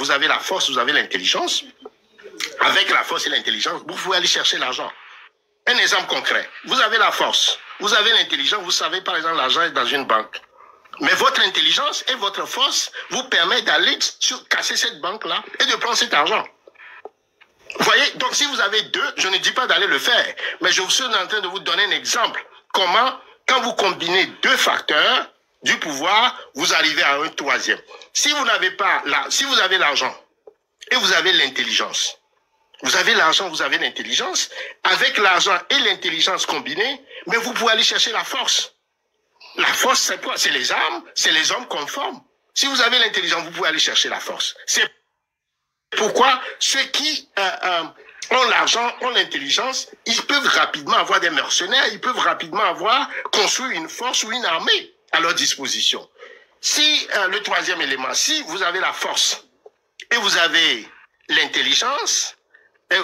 vous avez la force, vous avez l'intelligence. Avec la force et l'intelligence, vous pouvez aller chercher l'argent. Un exemple concret. Vous avez la force, vous avez l'intelligence, vous savez par exemple l'argent est dans une banque. Mais votre intelligence et votre force vous permettent d'aller casser cette banque-là et de prendre cet argent. Vous voyez, donc si vous avez deux, je ne dis pas d'aller le faire, mais je suis en train de vous donner un exemple. Comment, quand vous combinez deux facteurs du pouvoir, vous arrivez à un troisième. Si vous n'avez pas si vous avez l'argent et vous avez l'intelligence, vous avez l'argent, vous avez l'intelligence, avec l'argent et l'intelligence combinée, mais vous pouvez aller chercher la force. La force, c'est quoi? C'est les armes, c'est les hommes conformes. Si vous avez l'intelligence, vous pouvez aller chercher la force. C'est pourquoi ceux qui ont l'argent, ont l'intelligence, ils peuvent rapidement avoir des mercenaires, ils peuvent rapidement avoir construit une force ou une armée à leur disposition. Si le troisième élément, si vous avez la force et vous avez l'intelligence,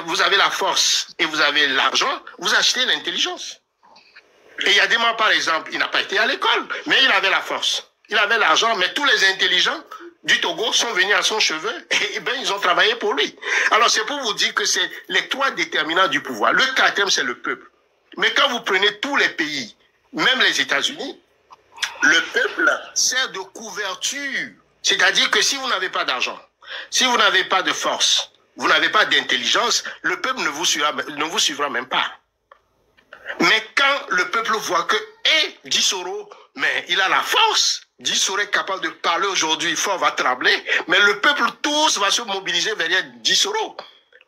vous avez la force et vous avez l'argent, vous achetez l'intelligence. Et il y a des moments, par exemple, il n'a pas été à l'école, mais il avait la force. Il avait l'argent, mais tous les intelligents du Togo sont venus à son chevet et ben, ils ont travaillé pour lui. Alors c'est pour vous dire que c'est les trois déterminants du pouvoir. Le quatrième, c'est le peuple. Mais quand vous prenez tous les pays, même les États-Unis, le peuple sert de couverture. C'est-à-dire que si vous n'avez pas d'argent, si vous n'avez pas de force, vous n'avez pas d'intelligence, le peuple ne vous suivra même pas. Mais quand le peuple voit que, Dissoro, mais il a la force, Dissoro est capable de parler aujourd'hui, fort va trembler, mais le peuple tous va se mobiliser derrière Dissoro.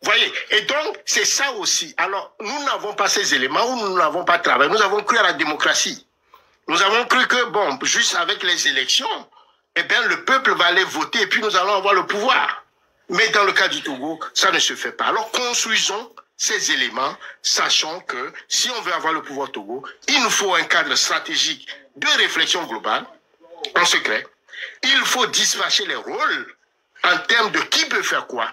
Voyez, et donc c'est ça aussi. Alors, nous n'avons pas ces éléments, ou nous n'avons pas travaillé, nous avons cru à la démocratie. Nous avons cru que, bon, juste avec les élections, eh bien, le peuple va aller voter et puis nous allons avoir le pouvoir. Mais dans le cas du Togo, ça ne se fait pas. Alors, construisons ces éléments, sachant que si on veut avoir le pouvoir au Togo, il nous faut un cadre stratégique de réflexion globale, en secret. Il faut dispatcher les rôles en termes de qui peut faire quoi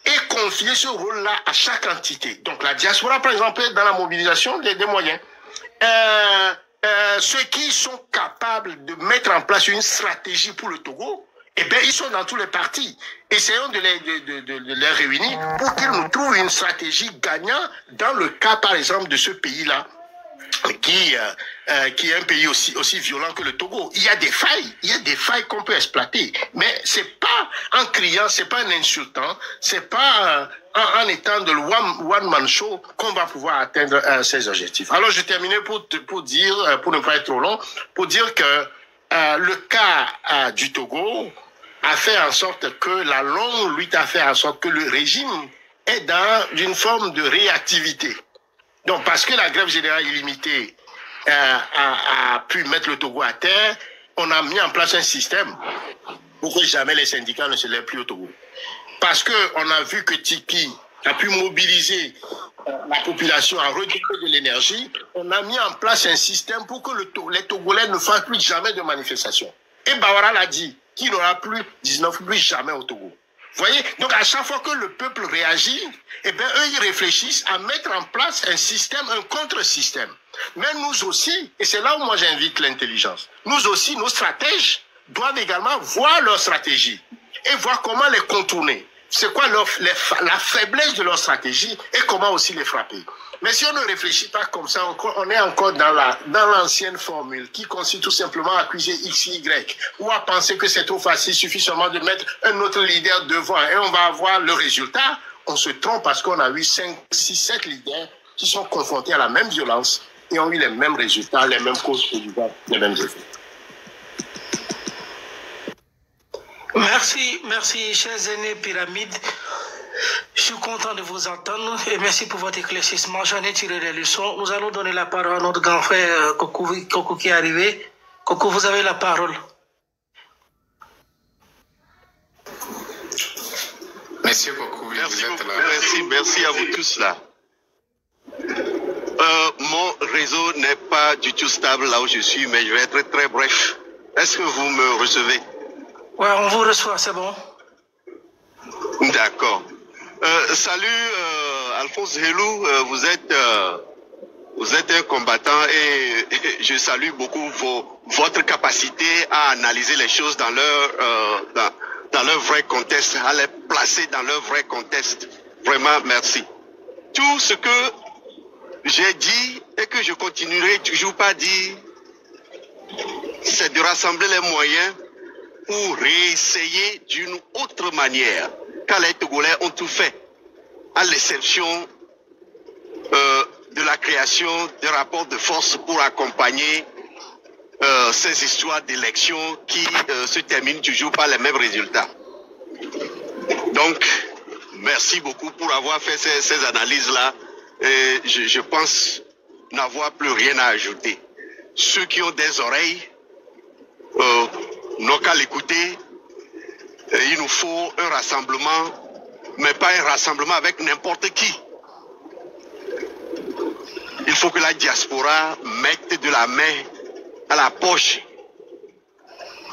et confier ce rôle-là à chaque entité. Donc, la diaspora, par exemple, est dans la mobilisation des moyens. Ceux qui sont capables de mettre en place une stratégie pour le Togo, eh bien, ils sont dans tous les partis. Essayons de les réunir pour qu'ils nous trouvent une stratégie gagnante dans le cas, par exemple, de ce pays-là, qui est un pays aussi violent que le Togo. Il y a des failles qu'on peut exploiter. Mais c'est pas en criant, c'est pas en insultant, c'est pas en étant de one-man show qu'on va pouvoir atteindre ces objectifs. Alors, je terminais pour dire, pour ne pas être trop long, pour dire que le cas du Togo a fait en sorte que la longue lutte a fait en sorte que le régime est dans une forme de réactivité. Donc, parce que la grève générale illimitée a pu mettre le Togo à terre, on a mis en place un système pour que jamais les syndicats ne se lèvent plus au Togo. Parce qu'on a vu que Tiki a pu mobiliser la population à redonner de l'énergie, on a mis en place un système pour que les Togolais ne fassent plus jamais de manifestations. Et Bawara l'a dit, qu'il n'aura plus 19 plus jamais au Togo. Vous voyez? Donc, à chaque fois que le peuple réagit, eh bien, eux, ils réfléchissent à mettre en place un système, un contre-système. Mais nous aussi, et c'est là où moi j'invite l'intelligence, nous aussi, nos stratèges doivent également voir leur stratégie et voir comment les contourner. C'est quoi la faiblesse de leur stratégie et comment aussi les frapper. Mais si on ne réfléchit pas comme ça, on est encore dans l'ancienne formule qui consiste tout simplement à accuser X, Y ou à penser que c'est trop facile, il suffit seulement de mettre un autre leader devant et on va avoir le résultat. On se trompe parce qu'on a eu 5, 6, 7 leaders qui sont confrontés à la même violence et ont eu les mêmes résultats, les mêmes causes évidentes, les mêmes effets. Merci, chers aînés Pyramide. Je suis content de vous entendre et merci pour votre éclaircissement. J'en ai tiré des leçons. Nous allons donner la parole à notre grand frère Coco qui est arrivé. Coco, vous avez la parole. Monsieur Coco, merci vous êtes là. Merci à vous tous là. Mon réseau n'est pas du tout stable là où je suis, mais je vais être très bref. Est-ce que vous me recevez? Ouais, on vous reçoit, c'est bon. D'accord. Salut Alphonse Helou, vous êtes un combattant et je salue beaucoup votre capacité à analyser les choses dans leur vrai contexte, à les placer dans leur vrai contexte. Vraiment, merci. Tout ce que j'ai dit et que je continuerai toujours pas dire, c'est de rassembler les moyens pour réessayer d'une autre manière. Car les Togolais ont tout fait, à l'exception de la création de rapports de force pour accompagner ces histoires d'élections qui se terminent toujours par les mêmes résultats. Donc, merci beaucoup pour avoir fait ces analyses-là. Et je pense n'avoir plus rien à ajouter. Ceux qui ont des oreilles n'ont qu'à l'écouter. Il nous faut un rassemblement, mais pas un rassemblement avec n'importe qui. Il faut que la diaspora mette de la main à la poche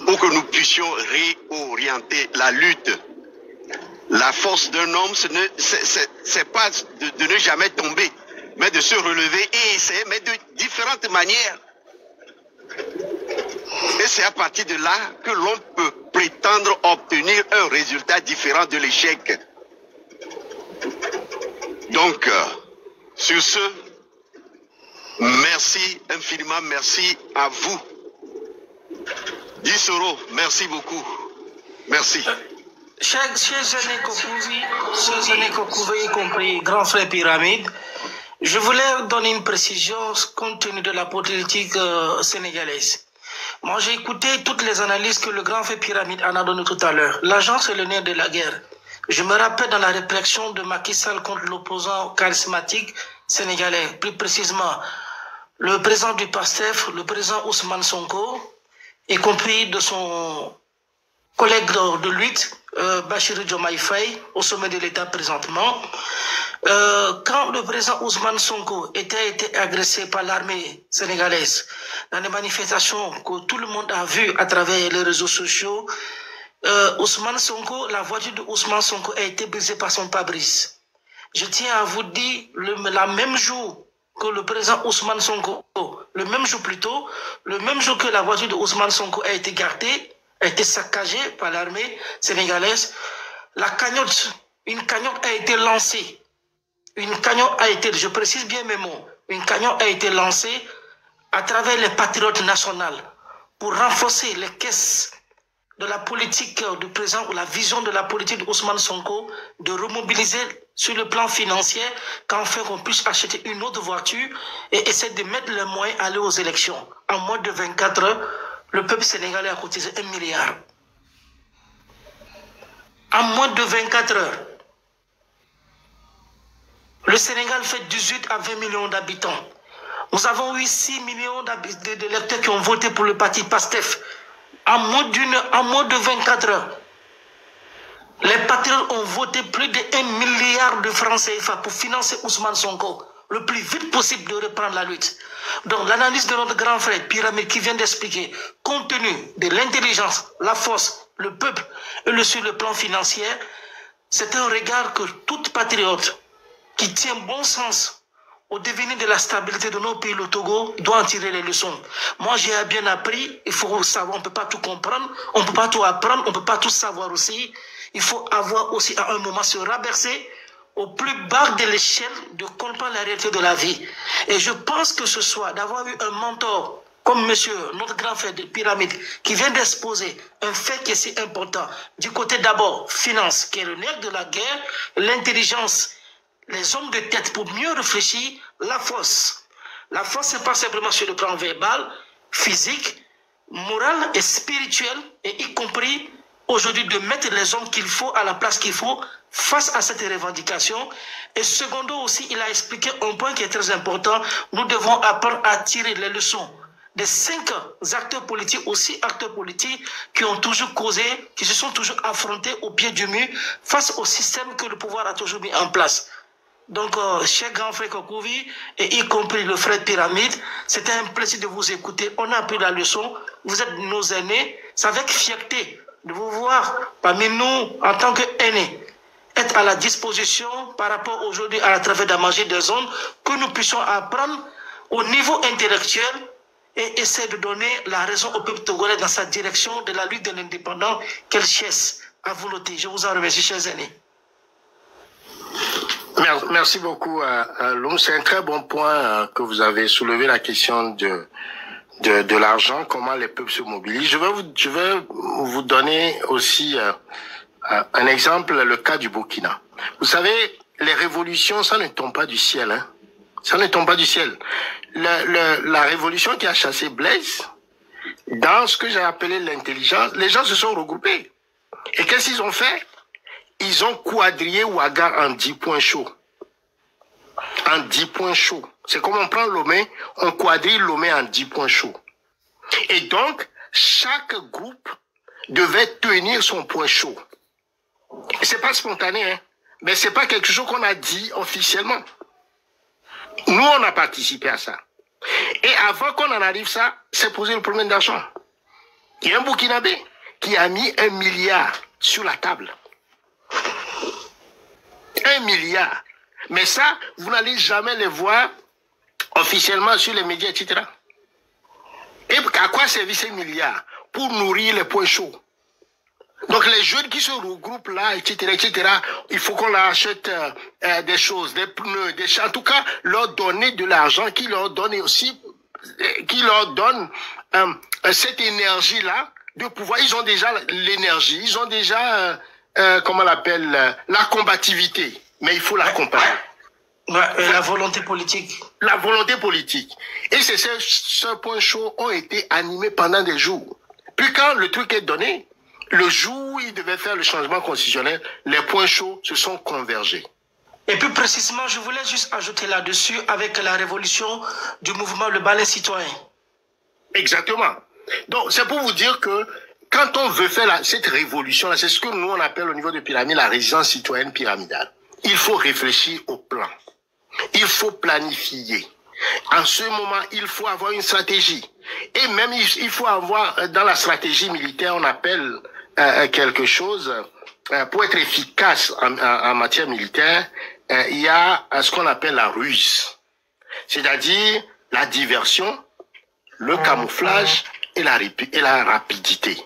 pour que nous puissions réorienter la lutte. La force d'un homme, c'est pas de ne jamais tomber, mais de se relever et essayer, mais de différentes manières. Et c'est à partir de là que l'on peut prétendre obtenir un résultat différent de l'échec. Donc, sur ce, merci infiniment, merci à vous. Dissoro, merci beaucoup. Merci. Chers aînés Kokouvi, y compris grand frère Pyramide, je voulais donner une précision compte tenu de la politique sénégalaise. Moi, j'ai écouté toutes les analyses que le grand frère Pyramide en a donné tout à l'heure. L'argent, c'est le nerf de la guerre. Je me rappelle dans la répression de Macky Sall contre l'opposant charismatique sénégalais, plus précisément le président du PASTEF, le président Ousmane Sonko, y compris de son collègue de lutte, Bassirou Diomaye Faye, au sommet de l'État présentement. Quand le président Ousmane Sonko était agressé par l'armée sénégalaise dans des manifestations que tout le monde a vues à travers les réseaux sociaux, Ousmane Sonko, la voiture de Ousmane Sonko a été brisée par son pare-brise. Je tiens à vous dire, la même jour que le président Ousmane Sonko, le même jour plutôt, le même jour que la voiture de Ousmane Sonko a été gardée, a été saccagée par l'armée sénégalaise, une cagnotte a été lancée. Une cagnotte a été, je précise bien mes mots, une cagnotte a été lancée à travers les patriotes nationaux pour renforcer les caisses de la politique du président ou la vision de la politique d'Ousmane Sonko, de remobiliser sur le plan financier, qu'enfin qu'on puisse acheter une autre voiture et essayer de mettre les moyens à aller aux élections. En moins de 24 heures, le peuple sénégalais a cotisé 1 milliard. En moins de 24 heures, le Sénégal fait 18 à 20 millions d'habitants. Nous avons eu 6 millions d'électeurs qui ont voté pour le parti PASTEF. En moins de 24 heures, les patriotes ont voté plus de 1 milliard de francs CFA pour financer Ousmane Sonko le plus vite possible de reprendre la lutte. Donc l'analyse de notre grand frère Pyramide qui vient d'expliquer, compte tenu de l'intelligence, la force, le peuple et sur le plan financier, c'est un regard que tout patriote qui tient bon sens au devenir de la stabilité de nos pays, le Togo, doit en tirer les leçons. Moi, j'ai bien appris, il faut savoir, on ne peut pas tout comprendre, on ne peut pas tout apprendre, on ne peut pas tout savoir aussi. Il faut avoir aussi à un moment se rabercer au plus bas de l'échelle de comprendre la réalité de la vie. Et je pense que ce soit d'avoir eu un mentor comme monsieur, notre grand frère de Pyramide, qui vient d'exposer un fait qui est si important. Du côté d'abord, finance, qui est le nerf de la guerre, l'intelligence, les hommes de tête pour mieux réfléchir, la force. La force, c'est pas simplement sur le plan verbal, physique, moral et spirituel, et y compris aujourd'hui de mettre les hommes qu'il faut à la place qu'il faut face à cette revendication. Et secondo aussi, il a expliqué un point qui est très important. Nous devons apprendre à tirer les leçons des 5 acteurs politiques, aussi acteurs politiques qui ont toujours causé, qui se sont toujours affrontés au pied du mur face au système que le pouvoir a toujours mis en place. Donc, cher grand frère Kokouvi, et y compris le frère Pyramide, c'était un plaisir de vous écouter. On a appris la leçon. Vous êtes nos aînés. C'est avec fierté de vous voir parmi nous en tant qu'aînés, être à la disposition par rapport aujourd'hui à travers la magie des zones, que nous puissions apprendre au niveau intellectuel et essayer de donner la raison au peuple togolais dans sa direction de la lutte de l'indépendance qu'elle cherche à vous noter. Je vous en remercie, chers aînés. Merci beaucoup, Loum. C'est un très bon point que vous avez soulevé, la question de l'argent, comment les peuples se mobilisent. Je vais vous donner aussi un exemple, le cas du Burkina. Vous savez, les révolutions, ça ne tombe pas du ciel. Hein. Ça ne tombe pas du ciel. La révolution qui a chassé Blaise, dans ce que j'ai appelé l'intelligence, les gens se sont regroupés. Et qu'est-ce qu'ils ont fait? Ils ont quadrillé Ouaga en 10 points chauds. En 10 points chauds. C'est comme on prend Lomé, on quadrille Lomé en 10 points chauds. Et donc, chaque groupe devait tenir son point chaud. C'est pas spontané, hein, mais c'est pas quelque chose qu'on a dit officiellement. Nous, on a participé à ça. Et avant qu'on en arrive ça, c'est posé le problème d'argent. Il y a un Burkinabé qui a mis 1 milliard sur la table. 1 milliard. Mais ça, vous n'allez jamais les voir officiellement sur les médias, etc. Et à quoi servit ces milliards? Pour nourrir les points chauds. Donc les jeunes qui se regroupent là, etc., il faut qu'on leur achète des choses, des pneus, en tout cas, leur donner de l'argent qui leur donne aussi, qui leur donne cette énergie-là de pouvoir. Ils ont déjà l'énergie, ils ont déjà, comment on l'appelle, la combativité. Mais il faut l'accompagner. La volonté politique. La volonté politique. Et ce point chaud ont été animés pendant des jours. Puis quand le truc est donné, le jour où ils devaient faire le changement constitutionnel, les points chauds se sont convergés. Et plus précisément, je voulais juste ajouter là-dessus avec la révolution du mouvement Le Balai Citoyen. Exactement. Donc, c'est pour vous dire que quand on veut faire cette révolution-là, c'est ce que nous on appelle au niveau de pyramide la résistance citoyenne pyramidale. Il faut réfléchir au plan. Il faut planifier. En ce moment, il faut avoir une stratégie. Et même, il faut avoir, dans la stratégie militaire, on appelle quelque chose, pour être efficace en matière militaire, il y a ce qu'on appelle la ruse. C'est-à-dire la diversion, le camouflage et la rapidité.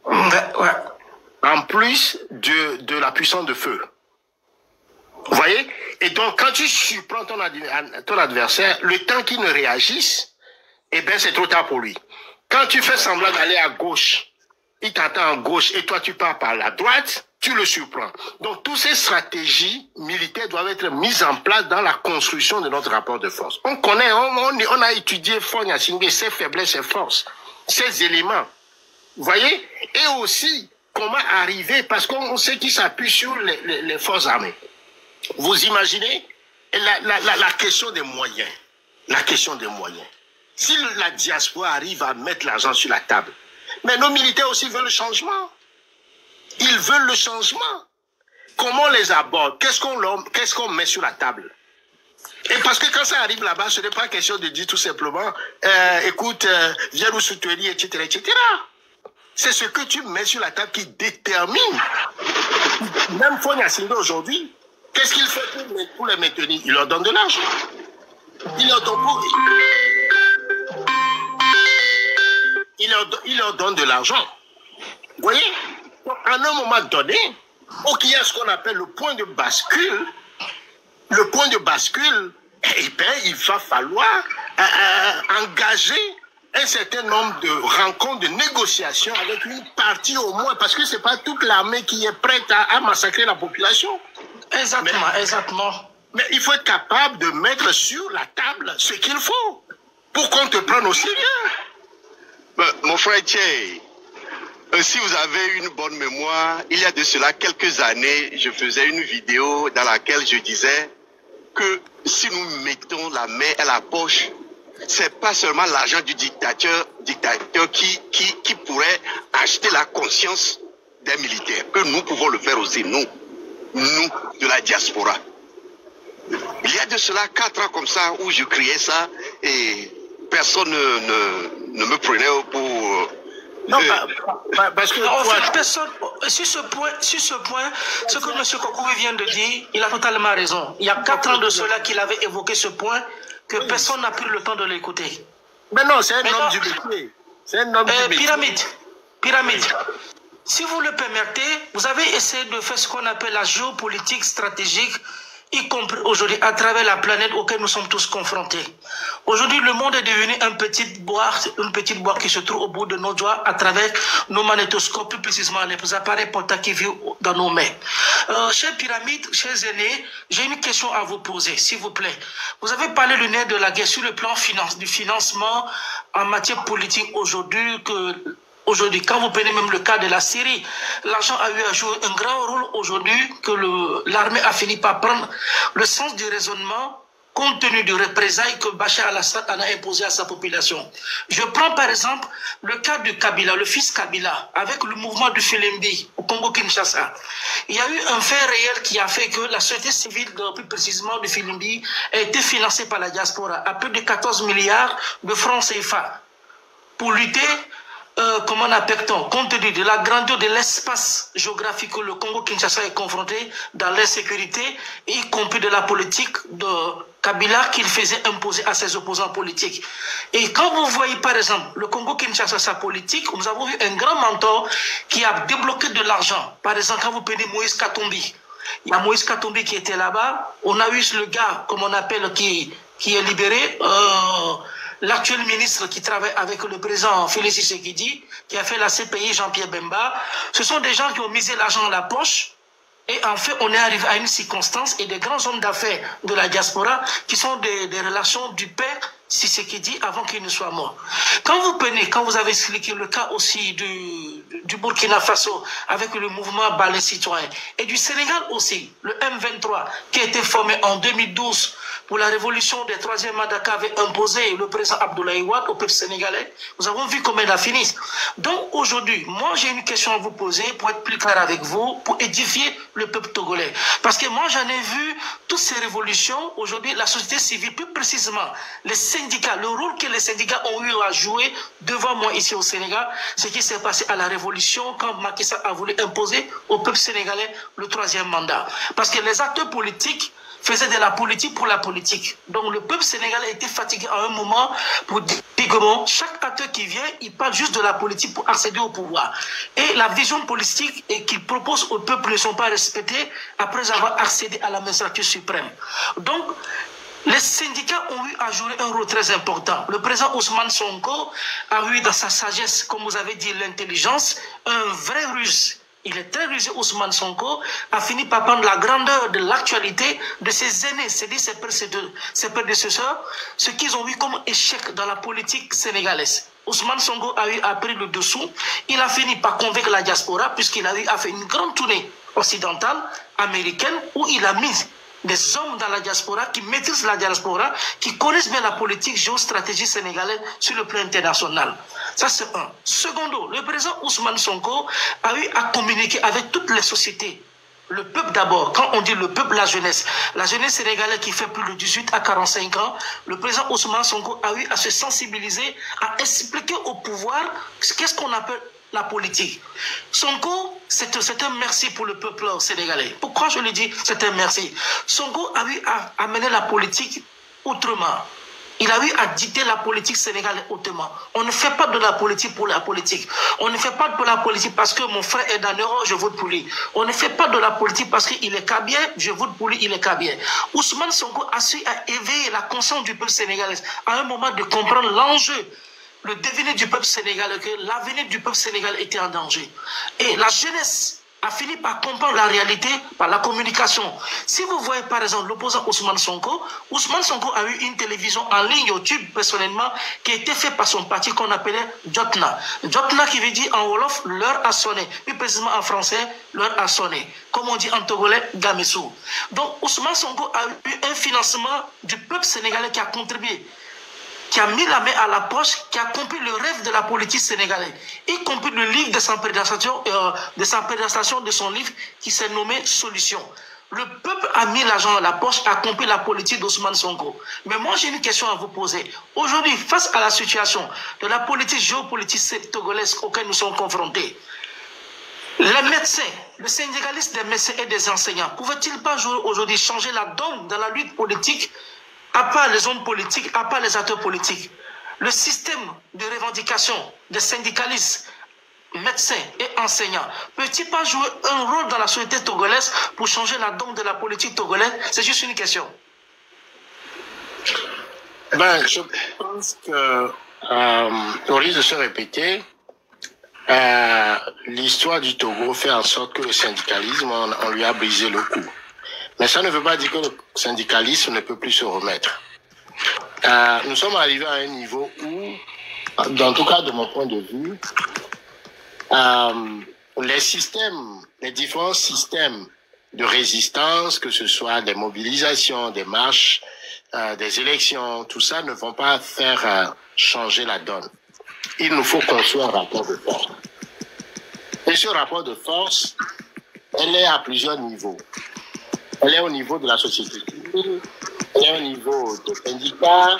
En plus de la puissance de feu. Vous voyez? Et donc, quand tu surprends ton adversaire, le temps qu'il ne réagisse, eh ben, c'est trop tard pour lui. Quand tu fais semblant d'aller à gauche, il t'attend à gauche et toi tu pars par la droite, tu le surprends. Donc, toutes ces stratégies militaires doivent être mises en place dans la construction de notre rapport de force. On connaît, on a étudié Faure Gnassingbé, ses faiblesses, ses forces, ses éléments. Vous voyez? Et aussi, comment arriver, parce qu'on sait qu'il s'appuie sur les forces armées. Vous imaginez la question des moyens. La question des moyens. Si la diaspora arrive à mettre l'argent sur la table, mais nos militaires aussi veulent le changement. Ils veulent le changement. Comment on les aborde? Qu'est-ce qu'on met sur la table? Et parce que quand ça arrive là-bas, ce n'est pas question de dire tout simplement, écoute, viens nous soutenir, etc., etc. C'est ce que tu mets sur la table qui détermine. Même Faure Gnassingbé aujourd'hui, qu'est-ce qu'il fait pour les maintenir? Il leur donne de l'argent. Il leur donne de l'argent. Vous voyez? Donc, à un moment donné, il y a ce qu'on appelle le point de bascule. Le point de bascule, eh bien, il va falloir engager un certain nombre de rencontres, de négociations avec une partie au moins, parce que ce n'est pas toute l'armée qui est prête à massacrer la population. Exactement. Mais il faut être capable de mettre sur la table ce qu'il faut pour qu'on te prenne au sérieux. Mon frère Thierry, si vous avez une bonne mémoire, il y a de cela quelques années, je faisais une vidéo dans laquelle je disais que si nous mettons la main à la poche, c'est pas seulement l'argent du dictateur qui pourrait acheter la conscience des militaires, que nous pouvons le faire aussi, nous de la diaspora. Il y a de cela 4 ans comme ça où je criais ça et personne ne me prenait pour... Non, parce que... En fait, personne, sur ce point, ce que M. Kokoui vient de dire, il a totalement raison. Il y a 4 ans de cela qu'il avait évoqué ce point, que personne n'a pris le temps de l'écouter. Mais non, c'est un homme du métier. C'est un homme du métier. Pyramide. si vous le permettez, vous avez essayé de faire ce qu'on appelle la géopolitique stratégique, y compris aujourd'hui à travers la planète auquel nous sommes tous confrontés. Aujourd'hui, le monde est devenu une petite boîte qui se trouve au bout de nos doigts à travers nos magnétoscopes, plus précisément les appareils portatifs qui vivent dans nos mains. Chers pyramides, chers aînés, j'ai une question à vous poser, s'il vous plaît. Vous avez parlé le nerf de la guerre sur le plan du financement en matière politique aujourd'hui Aujourd'hui, quand vous prenez même le cas de la Syrie, l'argent a eu à jouer un grand rôle aujourd'hui que l'armée a fini par prendre le sens du raisonnement compte tenu de représailles que Bachar al-Assad en a imposé à sa population. Je prends par exemple le cas de Kabila, le fils Kabila, avec le mouvement du Filimbi au Congo-Kinshasa. Il y a eu un fait réel qui a fait que la société civile, plus précisément du Filimbi, a été financée par la diaspora à plus de 14 milliards de francs CFA pour lutter comment on appelle-t-on, compte tenu de la grandeur de l'espace géographique que le Congo-Kinshasa est confronté dans l'insécurité, y compris de la politique de Kabila qu'il faisait imposer à ses opposants politiques. Et quand vous voyez par exemple le Congo-Kinshasa, sa politique, nous avons vu un grand mentor qui a débloqué de l'argent. Par exemple, quand vous prenez Moïse Katumbi, il y a Moïse Katumbi qui était là-bas, on a eu le gars, comme on appelle, qui est libéré, l'actuel ministre qui travaille avec le président Félix Tshisekedi, qui a fait la CPI, Jean-Pierre Bemba. Ce sont des gens qui ont misé l'argent dans la poche. Et en fait, on est arrivé à une circonstance et des grands hommes d'affaires de la diaspora qui sont des relations du père Tshisekedi avant qu'il ne soit mort. Quand vous avez expliqué le cas aussi du Burkina Faso avec le mouvement Balai Citoyen et du Sénégal aussi, le M23 qui a été formé en 2012 pour la révolution des troisième mandat qu'avait imposé le président Abdoulaye Wade au peuple sénégalais, nous avons vu comment il a fini. Donc aujourd'hui, moi j'ai une question à vous poser pour être plus clair avec vous, pour édifier le peuple togolais. Parce que moi j'en ai vu toutes ces révolutions, aujourd'hui la société civile, plus précisément les syndicats, le rôle que les syndicats ont eu à jouer devant moi ici au Sénégal, ce qui s'est passé à la révolution quand Macky Sall a voulu imposer au peuple sénégalais le troisième mandat. Parce que les acteurs politiques faisaient de la politique pour la politique. Donc le peuple sénégalais était fatigué à un moment pour dire que bon, chaque acteur qui vient, il parle juste de la politique pour accéder au pouvoir. Et la vision politique qu'il propose au peuple ne sont pas respectées après avoir accédé à la magistrature suprême. Donc, les syndicats ont eu à jouer un rôle très important. Le président Ousmane Sonko a eu dans sa sagesse, comme vous avez dit, l'intelligence, un vrai ruse. Il est très rusé, Ousmane Sonko, a fini par prendre la grandeur de l'actualité de ses aînés, c'est-à-dire ses prédécesseurs, ce qu'ils ont vu comme échec dans la politique sénégalaise. Ousmane Sonko a eu à prendre le dessous. Il a fini par convaincre la diaspora, puisqu'il a eu à faire une grande tournée occidentale, américaine, où il a mis des hommes dans la diaspora qui maîtrisent la diaspora, qui connaissent bien la politique géostratégie sénégalaise sur le plan international. Ça, c'est un. Secondo, le président Ousmane Sonko a eu à communiquer avec toutes les sociétés. Le peuple d'abord, quand on dit le peuple, la jeunesse sénégalaise qui fait plus de 18 à 45 ans, le président Ousmane Sonko a eu à se sensibiliser, à expliquer au pouvoir qu'est-ce qu'on appelle la politique. Sonko, c'est un merci pour le peuple sénégalais. Pourquoi je le dis, c'est un merci? Sonko a eu à amener la politique autrement. Il a eu à dicter la politique sénégalaise autrement. On ne fait pas de la politique pour la politique. On ne fait pas de la politique parce que mon frère est dans l'euro, je vote pour lui. On ne fait pas de la politique parce qu'il est kabien, je vote pour lui, il est kabien. Ousmane Sonko a su éveiller la conscience du peuple sénégalais à un moment de comprendre l'enjeu, le devenir du peuple sénégalais, que l'avenir du peuple sénégalais était en danger. Et la jeunesse a fini par comprendre la réalité par la communication. Si vous voyez par exemple l'opposant Ousmane Sonko a eu une télévision en ligne YouTube personnellement qui a été faite par son parti qu'on appelait Jotna. Jotna qui veut dire en Wolof, l'heure a sonné. Plus précisément en français, l'heure a sonné. Comme on dit en togolais, Gamessou. Donc Ousmane Sonko a eu un financement du peuple sénégalais qui a contribué, qui a mis la main à la poche, qui a compris le rêve de la politique sénégalaise, y compris le livre de sa présentation de son livre qui s'est nommé Solution. Le peuple a mis l'argent dans la poche, a compris la politique d'Ousmane Sonko. Mais moi, j'ai une question à vous poser. Aujourd'hui, face à la situation de la politique géopolitique togolaise auquel nous sommes confrontés, les médecins, le syndicaliste des médecins et des enseignants, pouvaient-ils pas aujourd'hui changer la donne dans la lutte politique, à part les hommes politiques, à part les acteurs politiques? Le système de revendication des syndicalistes médecin et enseignant, peut-il pas jouer un rôle dans la société togolaise pour changer la donne de la politique togolaise? C'est juste une question. Ben, je pense que, au risque de se répéter, l'histoire du Togo fait en sorte que le syndicalisme, on lui a brisé le cou. Mais ça ne veut pas dire que le syndicalisme ne peut plus se remettre. Nous sommes arrivés à un niveau où, en tout cas de mon point de vue, les différents systèmes de résistance, que ce soit des mobilisations, des marches, des élections, tout ça ne vont pas faire changer la donne. Il nous faut construire un rapport de force. Et ce rapport de force, elle est à plusieurs niveaux. Elle est au niveau de la société civile, elle est au niveau des syndicats,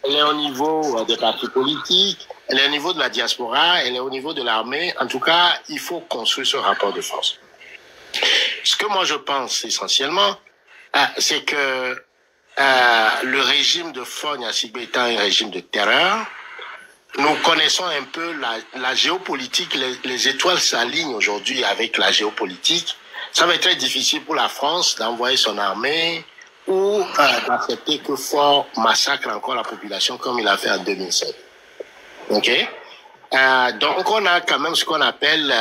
elle est au niveau des partis politiques, elle est au niveau de la diaspora, elle est au niveau de l'armée. En tout cas, il faut construire ce rapport de force. Ce que moi je pense essentiellement, c'est que le régime de Faure Gnassingbé étant un régime de terreur, nous connaissons un peu la géopolitique, les étoiles s'alignent aujourd'hui avec la géopolitique. Ça va être très difficile pour la France d'envoyer son armée ou d'accepter que Faure massacre encore la population comme il a fait en 2007. Ok? Donc on a quand même ce qu'on appelle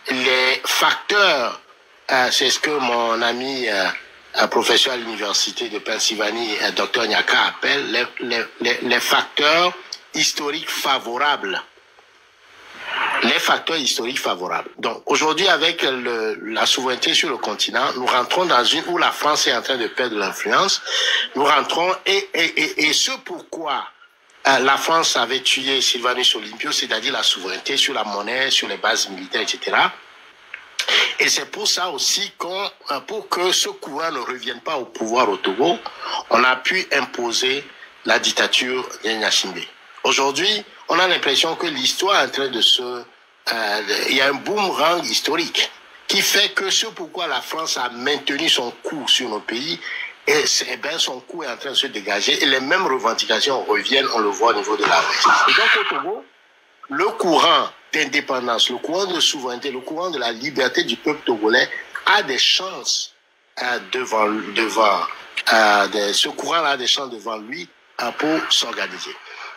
les facteurs, c'est ce que mon ami professeur à l'université de Pennsylvanie, Dr Nyaka, appelle les facteurs historiques favorables. Les facteurs historiques favorables. Donc aujourd'hui, avec la souveraineté sur le continent, nous rentrons dans une où la France est en train de perdre l'influence. Nous rentrons et ce pourquoi la France avait tué Sylvanus Olympio, c'est-à-dire la souveraineté sur la monnaie, sur les bases militaires, etc. Et c'est pour ça aussi pour que ce courant ne revienne pas au pouvoir au Togo, on a pu imposer la dictature de Gnassingbé. Aujourd'hui, on a l'impression que l'histoire est en train de il y a un boomerang historique qui fait que ce pourquoi la France a maintenu son coup sur nos pays, et bien son coup est en train de se dégager et les mêmes revendications reviennent, on le voit au niveau de la Russie. Et donc au Togo, le courant d'indépendance, le courant de souveraineté, le courant de la liberté du peuple togolais a des chances ce courant-là a des chances devant lui pour s'organiser.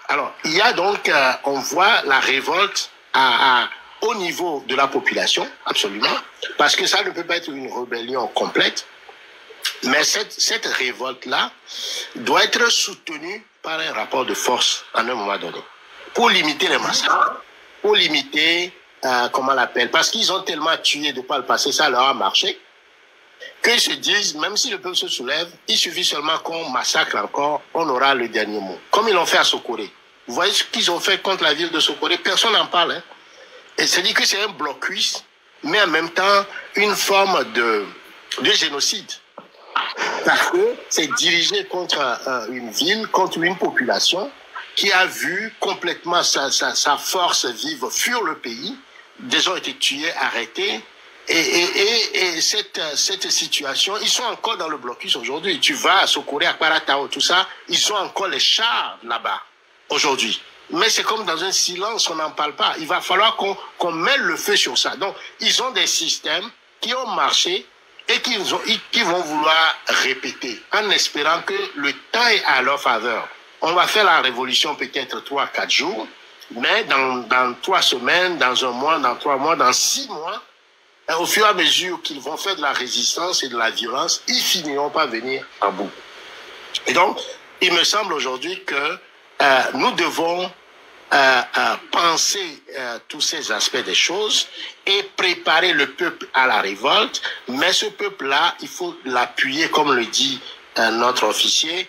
Alors, il y a donc, on voit la révolte au niveau de la population, absolument, parce que ça ne peut pas être une rébellion complète, mais cette révolte-là doit être soutenue par un rapport de force à un moment donné, pour limiter les massacres, pour limiter, comment on l'appelle, parce qu'ils ont tellement tué de par le passé, ça leur a marché, qu'ils se disent, même si le peuple se soulève, il suffit seulement qu'on massacre encore, on aura le dernier mot. Comme ils l'ont fait à Sokoré. Vous voyez ce qu'ils ont fait contre la ville de Sokoré, personne n'en parle. Hein. Et c'est dit que c'est un blocus, mais en même temps, une forme de génocide. Parce que c'est dirigé contre une ville, contre une population qui a vu complètement sa force vive fuir le pays. Des gens ont été tués, arrêtés. Et cette situation, ils sont encore dans le blocus aujourd'hui. Tu vas à Sokoré, à Paratao, tout ça, ils ont encore les chars là-bas aujourd'hui. Mais c'est comme dans un silence, on n'en parle pas. Il va falloir qu'on mette le feu sur ça. Donc, ils ont des systèmes qui ont marché et qui vont vouloir répéter en espérant que le temps est à leur faveur. On va faire la révolution peut-être 3-4 jours, mais dans 3 semaines, dans 1 mois, dans 3 mois, dans 6 mois, au fur et à mesure qu'ils vont faire de la résistance et de la violence, ils finiront par venir à bout. Et donc, il me semble aujourd'hui que nous devons penser tous ces aspects des choses et préparer le peuple à la révolte. Mais ce peuple-là, il faut l'appuyer, comme le dit notre officier,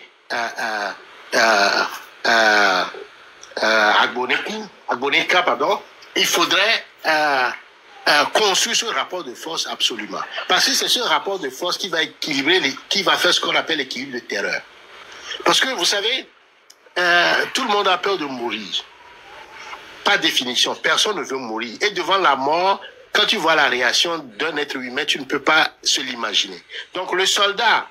Agboneka, pardon. Il faudrait construire ce rapport de force absolument. Parce que c'est ce rapport de force qui va équilibrer, qui va faire ce qu'on appelle l'équilibre de terreur. Parce que vous savez, tout le monde a peur de mourir. Par définition, personne ne veut mourir. Et devant la mort, quand tu vois la réaction d'un être humain, tu ne peux pas se l'imaginer. Donc le soldat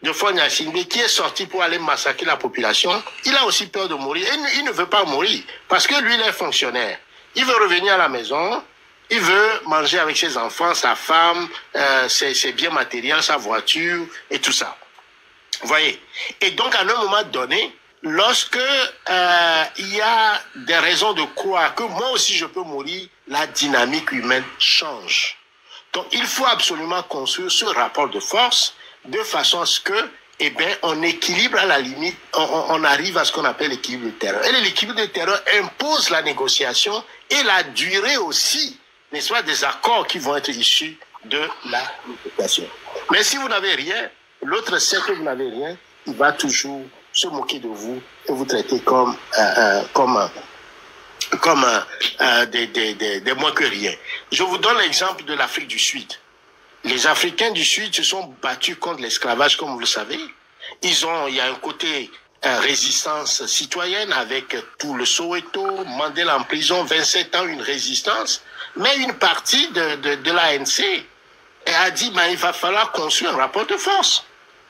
de Faure Gnassingbé qui est sorti pour aller massacrer la population, il a aussi peur de mourir. Et il ne veut pas mourir parce que lui, il est fonctionnaire. Il veut revenir à la maison, il veut manger avec ses enfants, sa femme, ses biens matériels, sa voiture et tout ça. Vous voyez? Et donc, à un moment donné, lorsque il y a des raisons de croire que moi aussi je peux mourir, la dynamique humaine change. Donc, il faut absolument construire ce rapport de force de façon à ce que, eh bien, on équilibre à la limite, on arrive à ce qu'on appelle l'équilibre de terreur. Et l'équilibre de terreur impose la négociation et la durée aussi, n'est-ce pas, des accords qui vont être issus de la négociation. Mais si vous n'avez rien, l'autre sait que vous n'avez rien, il va toujours se moquer de vous et vous traiter comme des moins que rien. Je vous donne l'exemple de l'Afrique du Sud. Les Africains du Sud se sont battus contre l'esclavage, comme vous le savez. Il y a un côté résistance citoyenne avec tout le Soweto, Mandela en prison, 27 ans, une résistance. Mais une partie de l'ANC a dit, ben, il va falloir construire un rapport de force.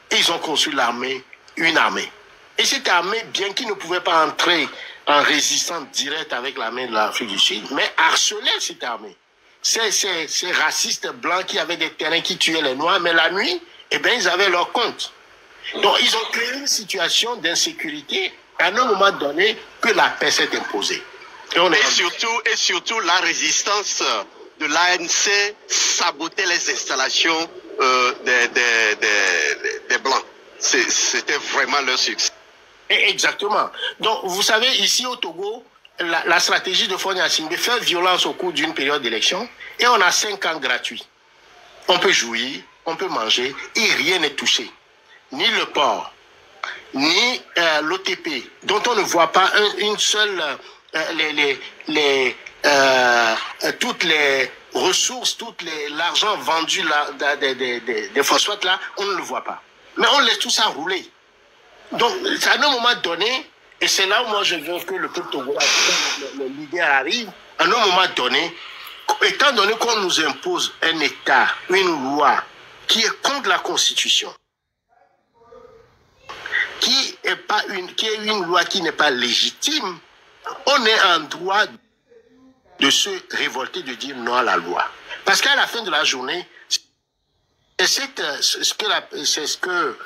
Et ils ont construit l'armée, une armée. Et cette armée, bien qu'ils ne pouvaient pas entrer en résistance directe avec l'armée de l'Afrique du Sud, mais harcelaient cette armée. Ces racistes blancs qui avaient des terrains qui tuaient les Noirs, mais la nuit, eh bien, ils avaient leur compte. Donc, ils ont créé une situation d'insécurité à un moment donné que la paix s'est imposée. Et surtout, la résistance de l'ANC sabotait les installations des Blancs. C'était vraiment leur succès. Exactement. Donc, vous savez, ici au Togo, la stratégie de Faure Gnassingbé de faire violence au cours d'une période d'élection, et on a 5 ans gratuits. On peut jouir, on peut manger, et rien n'est touché. Ni le port, ni l'OTP, dont on ne voit pas une seule... toutes les ressources, l'argent vendu des phosphates là, on ne le voit pas. Mais on laisse tout ça rouler. Donc, à un moment donné, et c'est là où moi je veux que le peuple togolais, le leader arrive, à un moment donné, étant donné qu'on nous impose un État, une loi qui est contre la Constitution, qui est une loi qui n'est pas légitime, on est en droit de se révolter, de dire non à la loi. Parce qu'à la fin de la journée, c'est ce que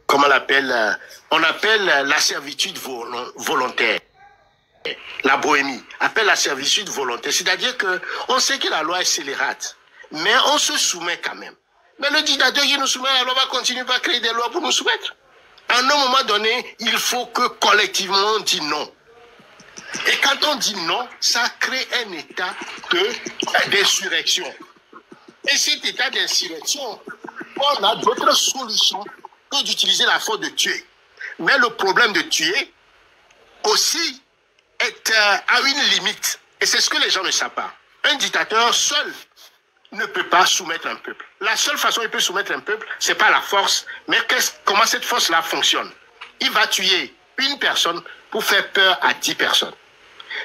comment on l'appelle, on appelle la servitude volontaire. La bohémie appelle la servitude volontaire. C'est-à-dire que on sait que la loi est scélérate, mais on se soumet quand même. Mais le dictateur qui nous soumet à la loi va continuer à créer des lois pour nous soumettre. À un moment donné, il faut que collectivement on dise non. Et quand on dit non, ça crée un état d'insurrection. Et cet état d'insurrection, on a d'autres solutions que d'utiliser la force de tuer. Mais le problème de tuer aussi est à une limite. Et c'est ce que les gens ne savent pas. Un dictateur seul ne peut pas soumettre un peuple. La seule façon qu'il peut soumettre un peuple, c'est pas la force, mais comment cette force-là fonctionne. Il va tuer une personne pour faire peur à 10 personnes.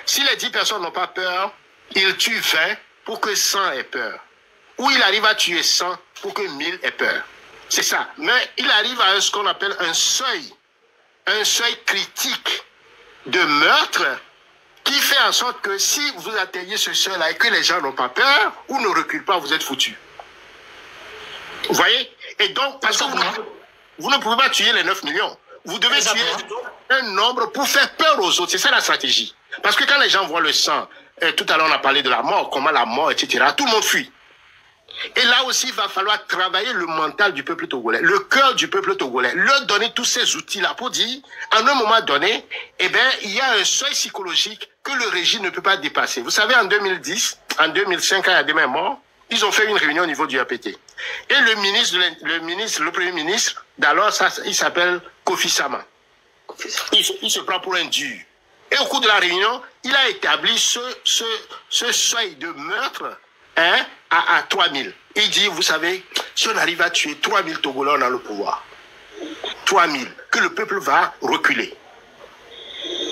Si les 10 personnes n'ont pas peur, il tue 20 pour que 100 aient peur. Ou il arrive à tuer 100 pour que 1000 aient peur. C'est ça. Mais il arrive à ce qu'on appelle un seuil critique de meurtre qui fait en sorte que si vous atteignez ce seuil-là et que les gens n'ont pas peur ou ne reculent pas, vous êtes foutus. Vous voyez? Et donc, parce que vous ne pouvez pas tuer les 9 millions. Vous devez tuer un nombre pour faire peur aux autres. C'est ça la stratégie. Parce que quand les gens voient le sang, tout à l'heure on a parlé de la mort, comment la mort, etc., tout le monde fuit. Et là aussi, il va falloir travailler le mental du peuple togolais, le cœur du peuple togolais, leur donner tous ces outils-là pour dire, à un moment donné, eh bien, il y a un seuil psychologique que le régime ne peut pas dépasser. Vous savez, en 2010, en 2005, quand il y a des morts, ils ont fait une réunion au niveau du APT. Et le premier ministre, d'alors, il s'appelle Kofi Sama. Il se prend pour un dur. Et au cours de la réunion, il a établi ce seuil de meurtre à 3000. Il dit, vous savez, si on arrive à tuer 3000 Togolais, on a le pouvoir. 3000, que le peuple va reculer.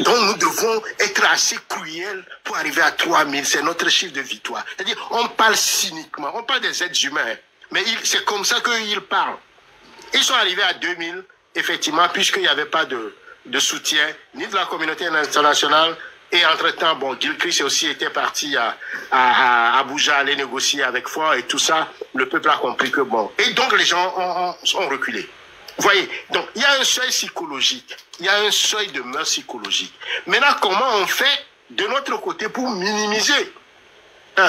Donc nous devons être assez cruels pour arriver à 3000. C'est notre chiffre de victoire. C'est-à-dire, on parle cyniquement, on parle des êtres humains, mais c'est comme ça qu'ils parlent. Ils sont arrivés à 2000, effectivement, puisqu'il n'y avait pas de de soutien, ni de la communauté internationale. Et entre-temps, bon, Gilchrist aussi était parti à Abuja, aller négocier avec Ford et tout ça. Le peuple a compris que bon. Et donc, les gens ont reculé. Vous voyez, donc il y a un seuil psychologique. Il y a un seuil de mœurs psychologique. Maintenant, comment on fait de notre côté pour minimiser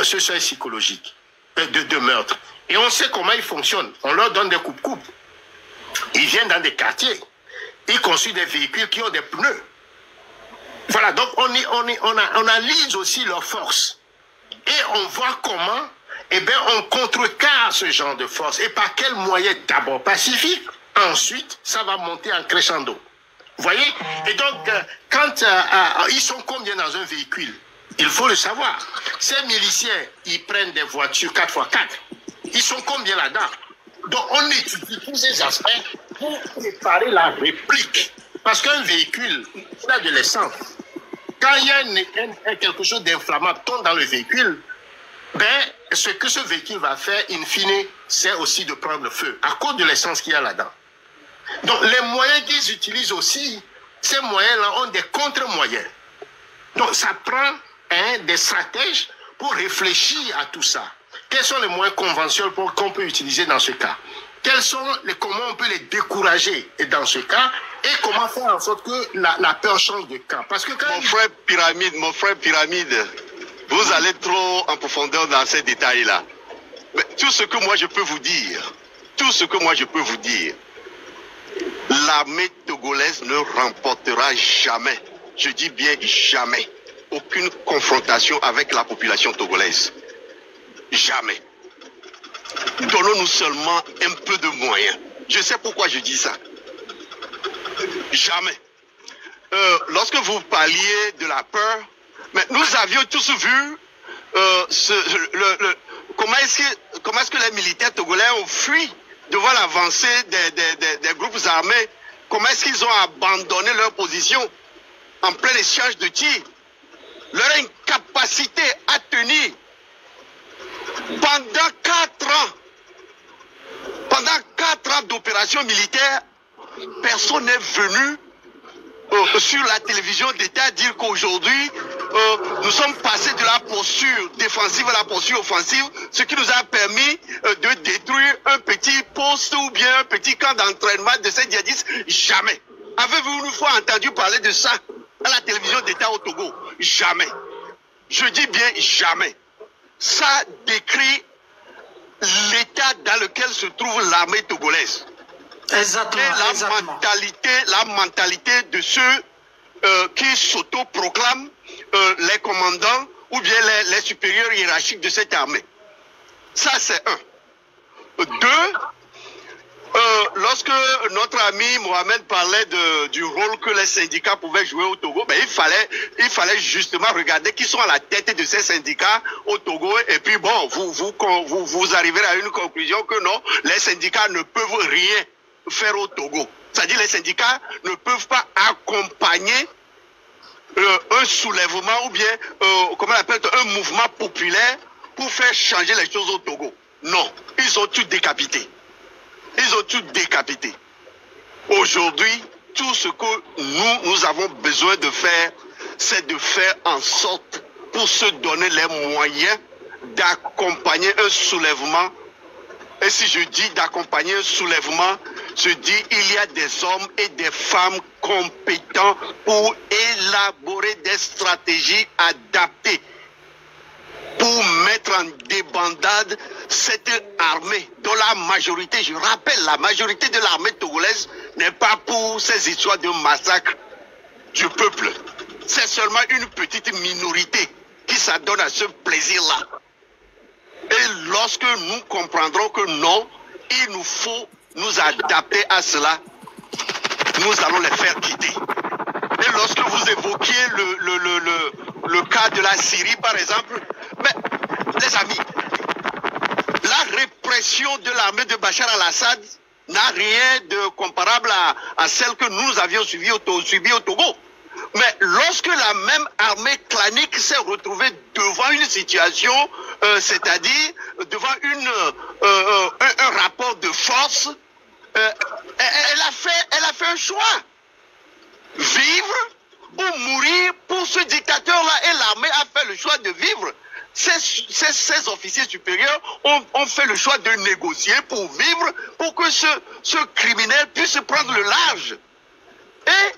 ce seuil psychologique de meurtre? Et on sait comment il fonctionne. On leur donne des coupes-coupes. Ils viennent dans des quartiers. Ils construisent des véhicules qui ont des pneus. Voilà, donc on analyse aussi leurs forces. Et on voit comment, eh bien, on contrecarre ce genre de force. Et par quels moyens? D'abord pacifiques, ensuite, ça va monter en crescendo. Vous voyez? Et donc, quand ils sont combien dans un véhicule? Il faut le savoir. Ces miliciens, ils prennent des voitures 4x4. Ils sont combien là-dedans? Donc, on étudie tous ces aspects pour préparer la réplique. Parce qu'un véhicule, il a de l'essence. Quand il y a quelque chose d'inflammable tombe dans le véhicule, ben, ce que ce véhicule va faire, in fine, c'est aussi de prendre le feu, à cause de l'essence qu'il y a là-dedans. Donc, les moyens qu'ils utilisent aussi, ces moyens-là ont des contre-moyens. Donc, ça prend des stratèges pour réfléchir à tout ça. Quels sont les moyens conventionnels qu'on peut utiliser dans ce cas? Comment on peut les décourager dans ce cas? Et comment faire en sorte que la peur change de camp? Parce que quand mon frère Pyramide, vous allez trop en profondeur dans ces détails-là. Mais tout ce que moi je peux vous dire, l'armée togolaise ne remportera jamais, je dis bien jamais, aucune confrontation avec la population togolaise. Jamais. Donnons-nous seulement un peu de moyens. Je sais pourquoi je dis ça. Jamais. Lorsque vous parliez de la peur, mais nous avions tous vu comment est-ce que les militaires togolais ont fui devant l'avancée des groupes armés. Comment est-ce qu'ils ont abandonné leur position en plein échange de tirs. Leur incapacité à tenir pendant 4 ans d'opérations militaires, personne n'est venu sur la télévision d'État dire qu'aujourd'hui, nous sommes passés de la posture défensive à la posture offensive, ce qui nous a permis de détruire un petit poste ou bien un petit camp d'entraînement de ces djihadistes. Jamais. Avez-vous une fois entendu parler de ça à la télévision d'État au Togo? Jamais. Je dis bien jamais. Ça décrit l'état dans lequel se trouve l'armée togolaise. Exactement. Et la mentalité de ceux qui s'auto-proclament les commandants ou bien les supérieurs hiérarchiques de cette armée. Ça, c'est un. Deux, lorsque notre ami Mohamed parlait du rôle que les syndicats pouvaient jouer au Togo, ben il fallait justement regarder qui sont à la tête de ces syndicats au Togo. Et puis bon, vous arriverez à une conclusion que non, les syndicats ne peuvent rien faire au Togo. C'est-à-dire les syndicats ne peuvent pas accompagner un soulèvement ou bien comment on appelle un mouvement populaire pour faire changer les choses au Togo. Non, ils ont tout décapité. Ils ont tout décapité. Aujourd'hui, tout ce que nous avons besoin de faire, c'est de faire en sorte pour se donner les moyens d'accompagner un soulèvement. Et si je dis d'accompagner un soulèvement, je dis il y a des hommes et des femmes compétents pour élaborer des stratégies adaptées pour mettre en débandade cette armée dont la majorité, je rappelle, la majorité de l'armée togolaise n'est pas pour ces histoires de massacre du peuple. C'est seulement une petite minorité qui s'adonne à ce plaisir-là. Et lorsque nous comprendrons que non, il nous faut nous adapter à cela, nous allons les faire quitter. Et lorsque vous évoquiez le cas de la Syrie, par exemple, mais les amis, la répression de l'armée de Bachar al-Assad n'a rien de comparable à celle que nous avions suivie au Togo. Mais lorsque la même armée clanique s'est retrouvée devant une situation, c'est-à-dire devant un rapport de force, elle a fait un choix. vivre ou mourir pour ce dictateur-là, et l'armée a fait le choix de vivre. Ces officiers supérieurs ont fait le choix de négocier pour vivre, pour que ce criminel puisse prendre le large. Et